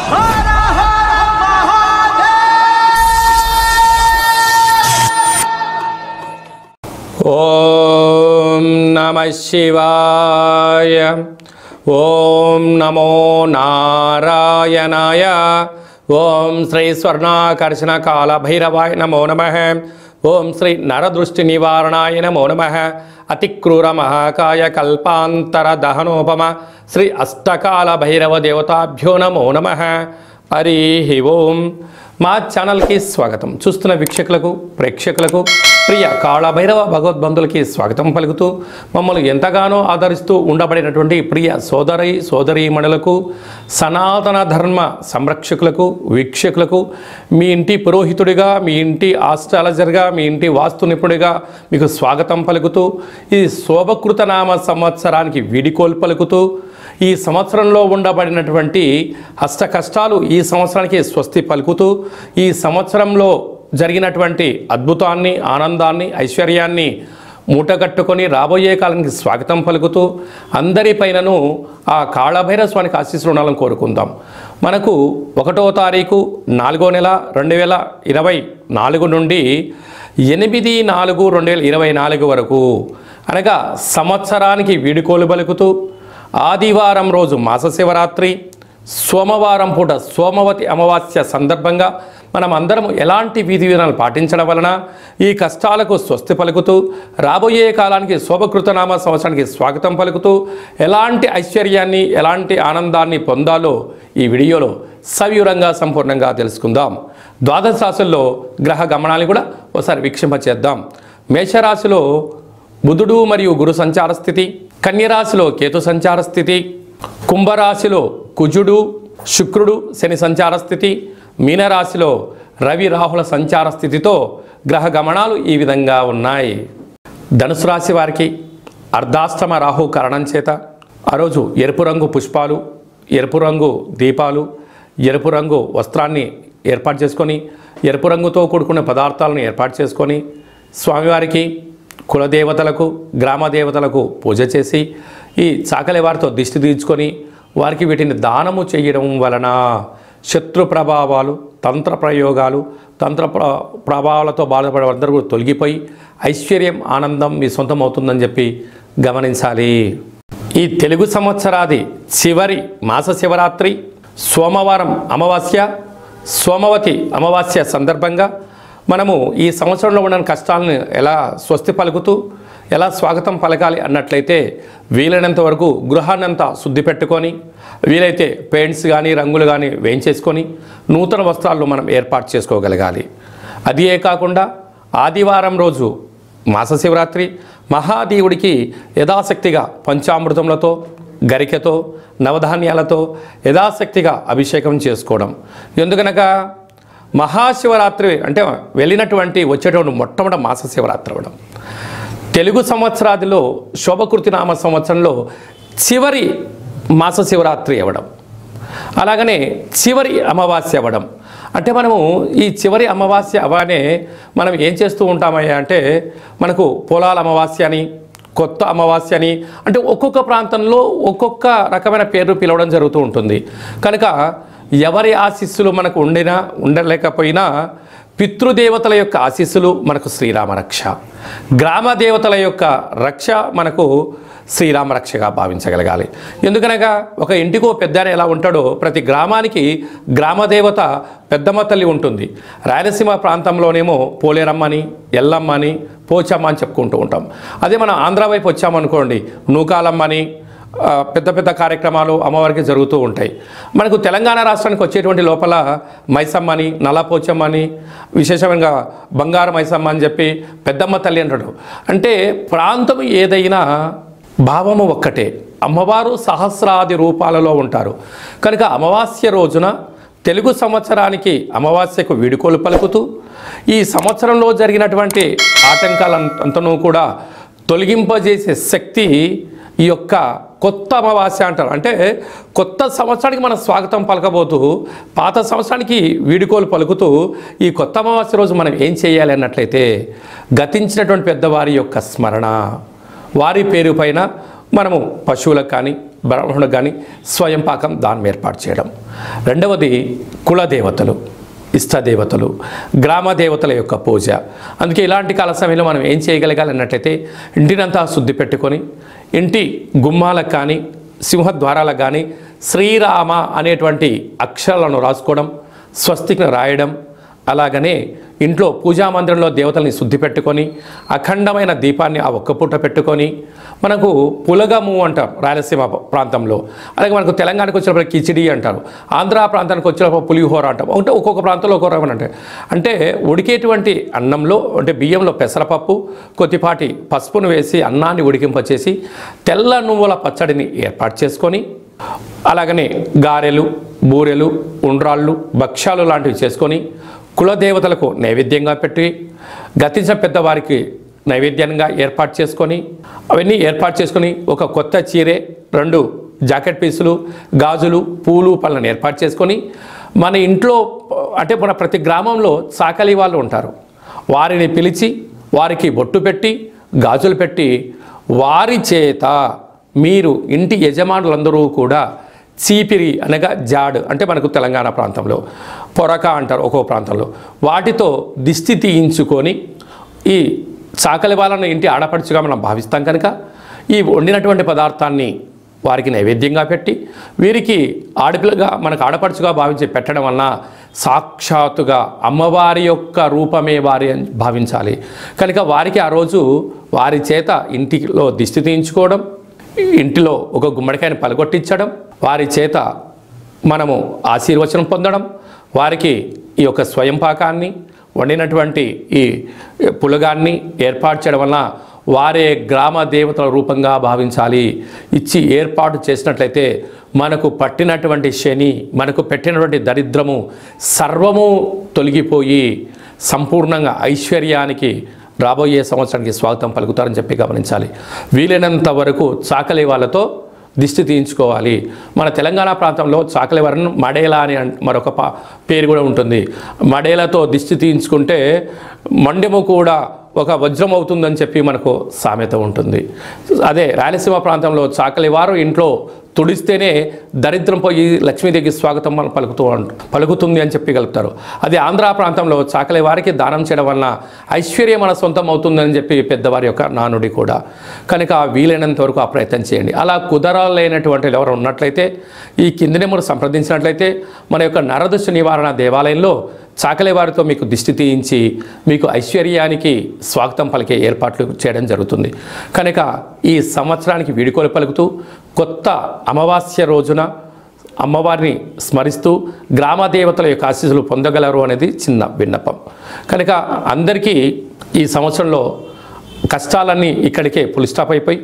ఓం నమః శివాయ. ఓం నమో నారాయణాయ. ఓం శ్రీ స్వర్ణాకర్షణ కాల భైరవాయ నమో నమః. ఓం శ్రీ నరదృష్టి నివారణాయ నమో నమః. అతిక్రూర మహాకాయ కల్పాంతర దహనోపమ శ్రీ అష్టకాల భైరవ దేవతాభ్యో నమో నమః. హరి ఓం. మా ఛానల్కి స్వాగతం. చూస్తున్న వీక్షకులకు ప్రేక్షకులకు ప్రియ కాళభైరవ భగవద్బంధులకి స్వాగతం పలుకుతూ మమ్మల్ని ఎంతగానో ఆదరిస్తూ ఉండబడినటువంటి ప్రియ సోదరీమణులకు సనాతన ధర్మ సంరక్షకులకు వీక్షకులకు మీ ఇంటి పురోహితుడిగా, మీ ఇంటి ఆస్ట్రాలజర్గా, మీ ఇంటి వాస్తు నిపుణుడిగా మీకు స్వాగతం పలుకుతూ ఈ శోభకృతనామ సంవత్సరానికి వీడికోలు పలుకుతూ ఈ సంవత్సరంలో ఉండబడినటువంటి అష్ట కష్టాలు ఈ సంవత్సరానికి స్వస్తి పలుకుతూ ఈ సంవత్సరంలో జరిగినటువంటి అద్భుతాన్ని, ఆనందాన్ని, ఐశ్వర్యాన్ని మూటగట్టుకొని రాబోయే కాలానికి స్వాగతం పలుకుతూ అందరిపైనను ఆ కాళభైరవ స్వామికి ఆశీస్సులు ఉండాలని కోరుకుందాం. మనకు 1వ తారీఖు 4వ నెల 2024 నుండి 8/4/2024 వరకు అనగా సంవత్సరానికి వీడుకోలు పలుకుతూ ఆదివారం రోజు మాస శివరాత్రి, సోమవారం పూట సోమవతి అమావాస్య సందర్భంగా మనం అందరం ఎలాంటి విధి విధానాలు పాటించడం వలన ఈ కష్టాలకు స్వస్తి పలుకుతూ రాబోయే కాలానికి శోభకృతనామ సంవత్సరానికి స్వాగతం పలుకుతూ ఎలాంటి ఐశ్వర్యాన్ని, ఎలాంటి ఆనందాన్ని పొందాలో ఈ వీడియోలో సవివరంగా సంపూర్ణంగా తెలుసుకుందాం. ద్వాదశ రాశుల్లో గ్రహ గమనాన్ని కూడా ఒకసారి వీక్షింపచేద్దాం. మేషరాశిలో బుధుడు మరియు గురు సంచార స్థితి, కన్యరాశిలో కేతు సంచార స్థితి, కుంభరాశిలో కుజుడు శుక్రుడు శని సంచార స్థితి, మీనరాశిలో రవి రాహుల సంచార స్థితితో గ్రహ గమనాలు ఈ విధంగా ఉన్నాయి. ధనుసు రాశి వారికి అర్ధాష్టమ రాహు కారణం చేత ఆ రోజు ఎరుపు రంగు పుష్పాలు, ఎరుపు రంగు దీపాలు, ఎరుపు రంగు వస్త్రాన్ని ఏర్పాటు చేసుకొని ఎరుపు రంగుతో కూడుకున్న పదార్థాలను ఏర్పాటు చేసుకొని స్వామివారికి, కులదేవతలకు, గ్రామ దేవతలకు పూజ చేసి ఈ చాకలి వారితో దిష్టి తీర్చుకొని వారికి వీటిని దానము చేయడం వలన శత్రు ప్రభావాలు, తంత్ర ప్రయోగాలు, ప్రభావాలతో బాధపడే అందరూ కూడా తొలగిపోయి ఐశ్వర్యం, ఆనందం మీ సొంతం అవుతుందని చెప్పి గమనించాలి. ఈ తెలుగు సంవత్సరాది చివరి మాస శివరాత్రి, సోమవారం అమావాస్య, సోమవతి అమావాస్య సందర్భంగా మనము ఈ సంవత్సరంలో ఉన్న కష్టాలను ఎలా స్వస్తి పలుకుతూ ఎలా స్వాగతం పలకాలి అన్నట్లయితే వీలైనంత వరకు గృహాన్నంతా శుద్ధి పెట్టుకొని వీలైతే పెయింట్స్ కానీ రంగులు కానీ వేయించేసుకొని నూతన వస్త్రాలు మనం ఏర్పాటు చేసుకోగలగాలి. అదే కాకుండా ఆదివారం రోజు మాస శివరాత్రి మహాదేవుడికి యథాశక్తిగా పంచామృతములతో, గరికతో, నవధాన్యాలతో యథాశక్తిగా అభిషేకం చేసుకోవడం. ఎందుకనగా మహాశివరాత్రి అంటే వచ్చేటువంటి మొట్టమొదటి మాస శివరాత్రి అవ్వడం, తెలుగు సంవత్సరాదిలో శోభకృతి నామ సంవత్సరంలో చివరి మాస శివరాత్రి అవ్వడం, అలాగనే చివరి అమావాస్య అవ్వడం. అంటే మనము ఈ చివరి అమావాస్య అవగానే మనం ఏం చేస్తూ ఉంటామయ్యా అంటే మనకు పొలాల అమావాస్య అని, కొత్త అమావాస్య అని, అంటే ఒక్కొక్క ప్రాంతంలో ఒక్కొక్క రకమైన పేర్లు పిలవడం జరుగుతూ ఉంటుంది. కనుక ఎవరి ఆశీస్సులు మనకు ఉండలేకపోయినా పితృదేవతల యొక్క ఆశీస్సులు మనకు శ్రీరామ రక్ష, గ్రామ దేవతల యొక్క రక్ష మనకు శ్రీరామ రక్షగా భావించగలగాలి. ఎందుకనగా ఒక ఇంటికో పెద్ద ఎలా ఉంటాడో ప్రతి గ్రామానికి గ్రామదేవత పెద్దమ్మ తల్లి ఉంటుంది. రాయలసీమ ప్రాంతంలోనేమో పోలేరమ్మని, ఎల్లమ్మని, పోచమ్మ అని చెప్పుకుంటూ ఉంటాం. అదే మనం ఆంధ్ర వైపు వచ్చామనుకోండి నూకాలమ్మని, పెద్ద పెద్ద కార్యక్రమాలు అమ్మవారికి జరుగుతూ ఉంటాయి. మనకు తెలంగాణ రాష్ట్రానికి వచ్చేటువంటి లోపల మైసమ్మని, నల్లపోచమ్మని, విశేషంగా బంగారు మైసమ్మ అని చెప్పి పెద్దమ్మ తల్లి అంటాడు. అంటే ప్రాంతం ఏదైనా భావము ఒక్కటే, అమ్మవారు సహస్రాది రూపాలలో ఉంటారు. కనుక అమావాస్య రోజున తెలుగు సంవత్సరానికి అమావాస్యకు వీడుకోలు పలుకుతూ ఈ సంవత్సరంలో జరిగినటువంటి ఆటంకాలంతనూ కూడా తొలగింపజేసే శక్తి ఈ యొక్క కొత్త అమావాస్య అంటారు. అంటే కొత్త సంవత్సరానికి మనం స్వాగతం పలకబోతూ పాత సంవత్సరానికి వీడుకోలు పలుకుతూ ఈ కొత్త అమావాస్య రోజు మనం ఏం చేయాలి అన్నట్లయితే గతించినటువంటి పెద్దవారి యొక్క స్మరణ, వారి పేరు పైన మనము పశువులకు కానీ బ్రాహ్మణుడు కానీ స్వయం పాకం దానం ఏర్పాటు చేయడం. రెండవది కులదేవతలు, ఇష్టదేవతలు, గ్రామ దేవతల యొక్క పూజ. అందుకే ఇలాంటి కాల సమయంలో మనం ఏం చేయగలగాలి అన్నట్లయితే ఇంటినంతా శుద్ధి పెట్టుకొని ఇంటి గుమ్మాలకు కానీ సింహద్వారాలకు కానీ శ్రీరామ అనేటువంటి అక్షరాలను రాసుకోవడం, స్వస్తికి రాయడం, అలాగనే ఇంట్లో పూజా మందిరంలో దేవతల్ని శుద్ధి పెట్టుకొని అఖండమైన దీపాన్ని ఆ ఒక్క పూట పెట్టుకొని, మనకు పులగము అంటారు రాయలసీమ ప్రాంతంలో, అలాగే మనకు తెలంగాణకు వచ్చినప్పుడు కిచిడి అంటారు, ఆంధ్ర ప్రాంతానికి వచ్చినప్పుడు పులిహోర అంటాం. అంటే ఒక్కొక్క ప్రాంతంలో ఒక్కొక్క రకం అంటే ఉడికేటువంటి అన్నంలో అంటే బియ్యంలో పెసరపప్పు కొద్దిపాటి పసుపును వేసి అన్నాన్ని ఉడికింపచేసి తెల్ల నువ్వుల పచ్చడిని ఏర్పాటు చేసుకొని, అలాగనే గారెలు, బూరెలు, ఉండ్రాళ్ళు, భక్ష్యాలు లాంటివి చేసుకొని కులదేవతలకు నైవేద్యంగా పెట్టి గతించిన పెద్దవారికి నైవేద్యంగా ఏర్పాటు చేసుకొని, అవన్నీ ఏర్పాటు చేసుకొని ఒక కొత్త చీరే, 2 జాకెట్ పీసులు, గాజులు, పూలు, పళ్ళను ఏర్పాటు చేసుకొని మన ఇంట్లో అంటే మన ప్రతి గ్రామంలో చాకలి వాళ్ళు ఉంటారు, వారిని పిలిచి వారికి బొట్టు పెట్టి గాజులు పెట్టి వారి చేత మీరు ఇంటి యజమానులందరూ కూడా చీపిరి అనగా జాడు అంటే మనకు తెలంగాణ ప్రాంతంలో పొరక అంటారు ఒక్కో ప్రాంతంలో, వాటితో దిష్టి తీయించుకొని ఈ చాకలి వాళ్ళను ఇంటి ఆడపడుచుగా మనం భావిస్తాం కనుక ఈ వండినటువంటి పదార్థాన్ని వారికి నైవేద్యంగా పెట్టి వీరికి ఆడపిల్లగా మనకు ఆడపడుచుగా భావించి పెట్టడం వలన సాక్షాత్తుగా అమ్మవారి యొక్క రూపమే వారి అని భావించాలి కనుక వారికి ఆ రోజు వారి చేత ఇంటిలో దిష్టి తీయించుకోవడం, ఇంటిలో ఒక గుమ్మడికాయని పలగొట్టించడం, వారి చేత మనము ఆశీర్వచనం పొందడం, వారికి ఈ యొక్క స్వయం పాకాన్ని వండినటువంటి ఈ పులగాన్ని ఏర్పాటు చేయడం వలన వారే గ్రామ దేవతల రూపంగా భావించాలి. ఇచ్చి ఏర్పాటు చేసినట్లయితే మనకు పట్టినటువంటి శని, మనకు పెట్టినటువంటి దరిద్రము సర్వము తొలగిపోయి సంపూర్ణంగా ఐశ్వర్యానికి రాబోయే సంవత్సరానికి స్వాగతం పలుకుతారని చెప్పి గమనించాలి. వీలైనంత వరకు చాకలి వాళ్ళతో దిష్టి తీయించుకోవాలి. మన తెలంగాణ ప్రాంతంలో చాకలి వారిని మడేలా అని మరొక పేరు కూడా ఉంటుంది. మడేలతో దిష్టి తీయించుకుంటే మండెము కూడా ఒక వజ్రం అవుతుందని చెప్పి మనకు సామెత ఉంటుంది. అదే రాయలసీమ ప్రాంతంలో చాకలి వారు ఇంట్లో తుడిస్తేనే దరిద్రం పోయి లక్ష్మీదేవికి స్వాగతం మనం పలుకుతుంది అని చెప్పి గలుపుతారు. అది ఆంధ్ర ప్రాంతంలో చాకలి వారికి దానం చేయడం వలన ఐశ్వర్యం మన సొంతం అవుతుందని చెప్పి పెద్దవారి యొక్క నానుడి కూడా. కనుక వీలైనంత వరకు ఆ ప్రయత్నం చేయండి. అలా కుదరలేనటువంటి ఎవరు ఉన్నట్లయితే ఈ కింది నెంబర్ సంప్రదించినట్లయితే మన యొక్క నరదృష్టి నివారణ దేవాలయంలో చాకలి వారితో మీకు దిష్టి తీయించి మీకు ఐశ్వర్యానికి స్వాగతం పలికే ఏర్పాట్లు చేయడం జరుగుతుంది. కనుక ఈ సంవత్సరానికి వీడుకోలు పలుకుతూ కొత్త అమావాస్య రోజున అమ్మవారిని స్మరిస్తూ గ్రామ దేవతల యొక్క ఆశీస్సులు పొందగలరు అనేది చిన్న విన్నపం. కనుక అందరికీ ఈ సంవత్సరంలో కష్టాలన్నీ ఇక్కడికే పులి స్టాప్ అయిపోయి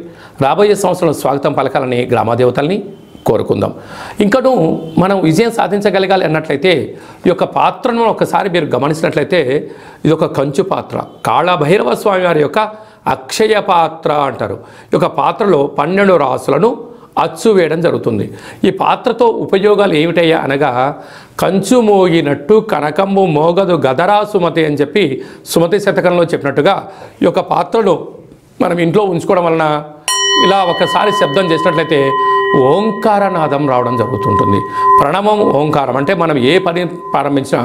రాబోయే సంవత్సరంలో స్వాగతం పలకాలని గ్రామదేవతల్ని కోరుకుందాం. ఇంకను మనం విజయం సాధించగలగాలి అన్నట్లయితే ఈ యొక్క పాత్రను ఒకసారి మీరు గమనించినట్లయితే ఇది ఒక కంచు పాత్ర, కాళభైరవ స్వామి వారి యొక్క అక్షయ పాత్ర అంటారు. ఈ యొక్క పాత్రలో 12 రాసులను అచ్చు వేయడం జరుగుతుంది. ఈ పాత్రతో ఉపయోగాలు ఏమిటయ్యా అనగా కంచు మోగినట్టు కనకమ్ము మోగదు గదరా సుమతి అని చెప్పి సుమతి శతకంలో చెప్పినట్టుగా ఈ యొక్క పాత్రను మనం ఇంట్లో ఉంచుకోవడం వలన ఇలా ఒకసారి శబ్దం చేసినట్లయితే ఓంకారనాదం రావడం జరుగుతుంటుంది. ప్రణవం ఓంకారం అంటే మనం ఏ పని ప్రారంభించినా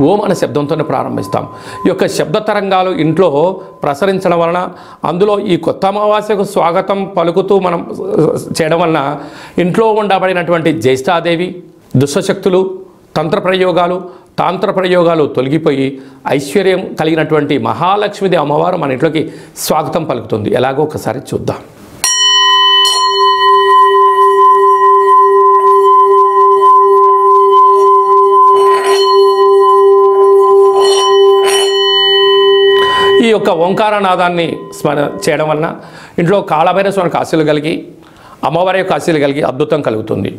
ఓం అనే శబ్దంతోనే ప్రారంభిస్తాం. ఈ యొక్క శబ్ద తరంగాలు ఇంట్లో ప్రసరించడం వలన అందులో ఈ కొత్త అమావాస్యకు స్వాగతం పలుకుతూ మనం చేయడం వలన ఇంట్లో ఉండబడినటువంటి జ్యేష్ఠాదేవి, దుష్టశక్తులు, తాంత్ర ప్రయోగాలు తొలగిపోయి ఐశ్వర్యం కలిగినటువంటి మహాలక్ష్మిదేవి అమ్మవారు మన ఇంట్లోకి స్వాగతం పలుకుతుంది. ఎలాగో ఒకసారి చూద్దాం. ఈ యొక్క ఓంకారనాదాన్ని స్మరణ చేయడం వలన ఇంట్లో కాళభైరవ స్వామికి ఆశీలు కలిగి అమ్మవారి యొక్క ఆశీలు కలిగి అద్భుతం కలుగుతుంది.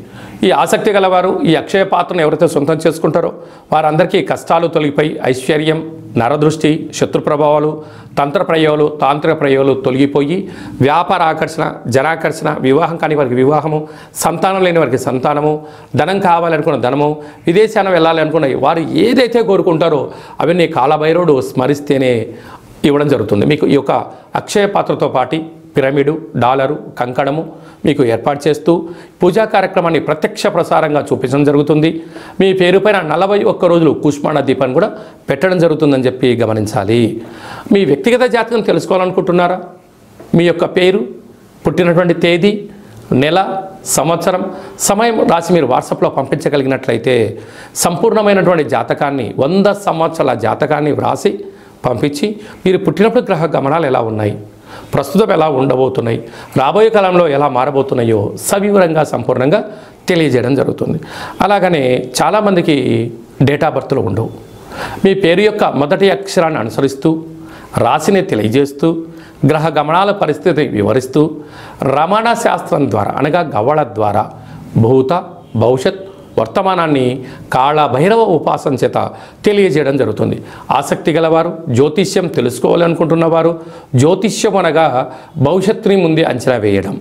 ఈ ఆసక్తి గలవారు ఈ అక్షయ పాత్రను ఎవరైతే సొంతం చేసుకుంటారో వారందరికీ కష్టాలు తొలగిపోయి ఐశ్వర్యం, నరదృష్టి, శత్రు ప్రభావాలు, తాంత్రిక ప్రయోగాలు తొలగిపోయి వ్యాపార ఆకర్షణ, జనాకర్షణ, వివాహం కాని వారికి వివాహము, సంతానం లేని వారికి సంతానము, ధనం కావాలనుకున్న ధనము, విదేశాన్ని వెళ్ళాలి అనుకున్న వారు ఏదైతే కోరుకుంటారో అవన్నీ కాళభైరవుడు స్మరిస్తేనే ఇవ్వడం జరుగుతుంది. మీకు ఈ యొక్క అక్షయ పాత్రతో పాటు పిరమిడు, డాలరు, కంకణము మీకు ఏర్పాటు చేస్తూ పూజా కార్యక్రమాన్ని ప్రత్యక్ష ప్రసారంగా చూపించడం జరుగుతుంది. మీ పేరు పైన 41 రోజులు కూష్మాండ దీపాన్ని కూడా పెట్టడం జరుగుతుందని చెప్పి గమనించాలి. మీ వ్యక్తిగత జాతకం తెలుసుకోవాలనుకుంటున్నారా? మీ యొక్క పేరు, పుట్టినటువంటి తేదీ, నెల, సంవత్సరం, సమయం రాసి మీరు వాట్సాప్లో పంపించగలిగినట్లయితే సంపూర్ణమైనటువంటి జాతకాన్ని 100 సంవత్సరాల జాతకాన్ని వ్రాసి పంపించి మీరు పుట్టినప్పుడు గ్రహ గమనాలు ఎలా ఉన్నాయి, ప్రస్తుతం ఎలా ఉండబోతున్నాయి, రాబోయే కాలంలో ఎలా మారబోతున్నాయో సవివరంగా సంపూర్ణంగా తెలియజేయడం జరుగుతుంది. అలాగనే చాలామందికి డేట్ ఆఫ్ బర్త్లు ఉండవు. మీ పేరు యొక్క మొదటి అక్షరాన్ని అనుసరిస్తూ రాశిని తెలియజేస్తూ గ్రహ గమనాల పరిస్థితి వివరిస్తూ రమణ శాస్త్రం ద్వారా అనగా గవ్వళ ద్వారా భూత, భవిష్యత్, వర్తమానాన్ని కాళభైరవ ఉపాసన చేత తెలియజేయడం జరుగుతుంది. ఆసక్తి గలవారు, జ్యోతిష్యం తెలుసుకోవాలనుకుంటున్నవారు, జ్యోతిష్యం అనగా భవిష్యత్తుని ముందే అంచనా వేయడం,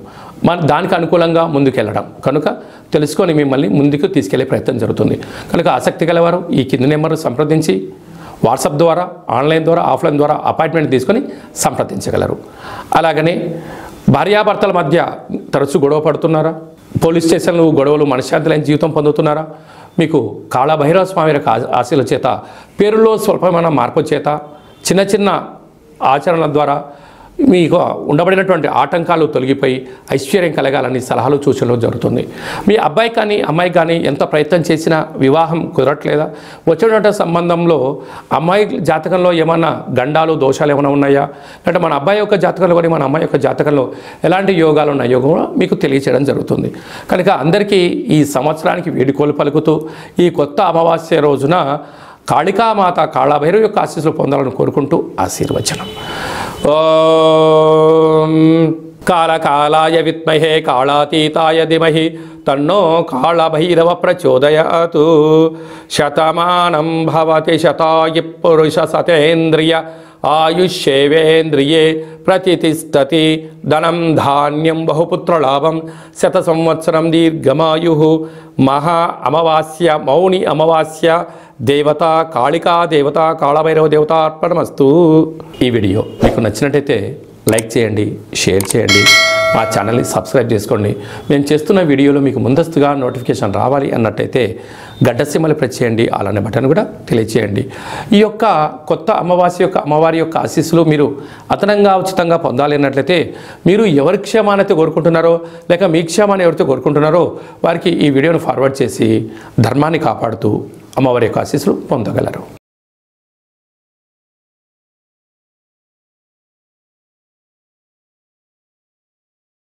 దానికి అనుకూలంగా ముందుకెళ్ళడం కనుక తెలుసుకొని మిమ్మల్ని ముందుకు తీసుకెళ్లే ప్రయత్నం జరుగుతుంది. కనుక ఆసక్తి గలవారు ఈ కింది నెంబర్ సంప్రదించి వాట్సాప్ ద్వారా, ఆన్లైన్ ద్వారా, ఆఫ్లైన్ ద్వారా అపాయింట్మెంట్ తీసుకొని సంప్రదించగలరు. అలాగనే భార్యాభర్తల మధ్య తరచూ గొడవ పడుతున్నారా? పోలీస్ స్టేషన్లు గొడవలు మనశ్శాంతి లేని జీవితం పొందుతున్నారా? మీకు కాళభైరవ స్వామి యొక్క ఆశీల చేత పేరులో స్వల్పమైన మార్పు చేత చిన్న చిన్న ఆచరణల ద్వారా మీకు ఉండబడినటువంటి ఆటంకాలు తొలగిపోయి ఐశ్వర్యం కలగాలని సలహాలు సూచనలు జరుగుతుంది. మీ అబ్బాయి కానీ అమ్మాయి కానీ ఎంత ప్రయత్నం చేసినా వివాహం కుదరట్లేదా? వచ్చినటువంటి సంబంధంలో అమ్మాయి జాతకంలో ఏమన్నా గండాలు, దోషాలు ఏమైనా ఉన్నాయా? అంటే మన అబ్బాయి యొక్క జాతకంలో కానీ మన అమ్మాయి యొక్క జాతకంలో ఎలాంటి యోగాలు ఉన్నాయో కూడా మీకు తెలియచేయడం జరుగుతుంది. కనుక అందరికీ ఈ సంవత్సరానికి వేడుకోలు పలుకుతూ ఈ కొత్త అమావాస్య రోజున కాళికామాత కాళభైరవ యొక్క ఆశీస్సులు పొందాలని కోరుకుంటూ ఆశీర్వచనం. ఓం కాళకాలాయ విద్మహే కాళాతీతాయ ధీమహి తన్నో కాళభైరవ ప్రచోదయాతు. శతమానం భవతి శతాయు పురుష సతేంద్రియ ఆయుష్యేవేంద్రియే ప్రతిష్టతి. ధనం ధాన్యం బహుపుత్రలాభం. 100 సంవత్సరం దీర్ఘమాయు. మహా అమావాస్య, మౌని అమావాస్య, దేవత కాళికా దేవత, కాళభైరవ దేవత అర్పణమస్తు. ఈ వీడియో మీకు నచ్చినట్టయితే లైక్ చేయండి, షేర్ చేయండి, మా ఛానల్ని సబ్స్క్రైబ్ చేసుకోండి. మేము చేస్తున్న వీడియోలో మీకు ముందస్తుగా నోటిఫికేషన్ రావాలి అన్నట్టయితే గడ్డ సింబల్ ప్రెస్ చేయండి, అలానే బటన్ కూడా తెలియచేయండి. ఈ యొక్క కొత్త అమావాస్య యొక్క అమ్మవారి యొక్క ఆశీస్సులు మీరు అదనంగా ఉచితంగా పొందాలి అన్నట్లయితే మీరు ఎవరి క్షేమాన్ని కోరుకుంటున్నారో లేక మీ క్షేమాన్ని ఎవరితో కోరుకుంటున్నారో వారికి ఈ వీడియోను ఫార్వర్డ్ చేసి ధర్మాన్ని కాపాడుతూ అమ్మవారి యొక్క ఆశీస్సులు పొందగలరు.